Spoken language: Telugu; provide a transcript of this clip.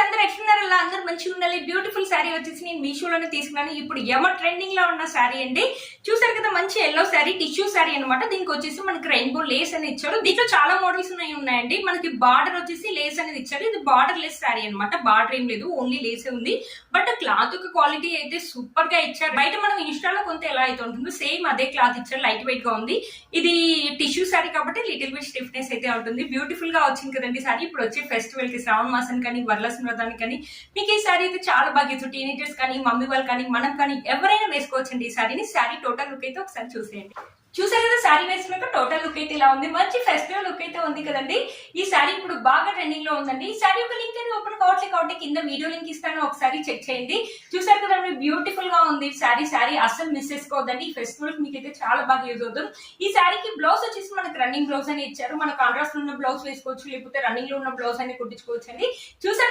అందరూ ఎట్లున్నారు? అలా అందరూ మంచిగా ఉండాలి. బ్యూటిఫుల్ శారీ వచ్చేసి నేను మీషోలోనే తీసుకున్నాను. ఇప్పుడు ట్రెండింగ్ లో ఉన్న శారీ అండి. చూసారు కదా, మంచి ఎల్లో శారీ, టిష్యూ శారీ అనమాట. దీనికి వచ్చేసి మనకి రెయిన్బో లేస్ అని ఇచ్చారు. దీంట్లో చాలా మోడల్స్ ఉన్నాయండి. మనకి బార్డర్ వచ్చేసి లేస్ అనేది ఇచ్చారు. ఇది బార్డర్ లెస్ శారీ అనమాట. బార్డర్ ఏం లేదు, ఓన్లీ లేసే ఉంది. బట్ క్లాత్ క్వాలిటీ అయితే సూపర్ గా ఇచ్చారు. బయట మనం ఇన్స్టాలో కొంత ఎలా అయితే ఉంటుందో సేమ్ అదే క్లాత్ ఇచ్చారు. లైట్ వెయిట్ గా ఉంది. ఇది టిష్యూ శారీ కాబట్టి లిటిల్ బిట్ స్టిఫ్నెస్ అయితే ఉంటుంది. బ్యూటిఫుల్ గా వచ్చింది కదండి శారీ. ఇప్పుడు వచ్చే ఫెస్టివల్ కి, శ్రావణ మాసానికి కానీ, వరలక్ష్మి వ్రతానికి కానీ మీకు ఈ శారీ అయితే చాలా బాగా ఇచ్చు. టీనేజర్స్ కానీ, మమ్మీ వాళ్ళు కానీ, మనం కానీ ఎవరైనా వేసుకోవచ్చండి ఈ శారీని. శారీ టోటల్ లుక్ అయితే ఒకసారి చూసేయండి. చూసారు కదా, శారీ వేసుకున్నాక టోటల్ లుక్ అయితే ఇలా ఉంది. మంచి ఫెస్టివల్ లుక్ అయితే ఉంది కదండి. ఈ శారీ ఇప్పుడు బాగా ట్రెండింగ్ లో ఉందండి. ఈ శారీ ఒక లింక్ అనేది ఓపెన్ కావట్లేదు కాబట్టి కింద వీడియో లింక్ ఇస్తాను, ఒకసారి చెక్ చేయండి. చూసారు కదా, బ్యూటిఫుల్ గా ఉంది శారీ అస్సలు మిస్ చేసుకోవద్దండి. ఈ ఫెస్టివల్ మీకు అయితే చాలా బాగా యూజ్ అవుతుంది. ఈ శారీకి బ్లౌజ్ వచ్చేసి మనకి రన్నింగ్ బ్లౌజ్ అని ఇచ్చారు. మన కాంట్రాస్ట్ ఉన్న బ్లౌజ్ వేసుకోవచ్చు, లేకపోతే రన్నింగ్ లో ఉన్న బ్లౌజ్ అని కుట్టించుకోవచ్చు అండి. చూసారు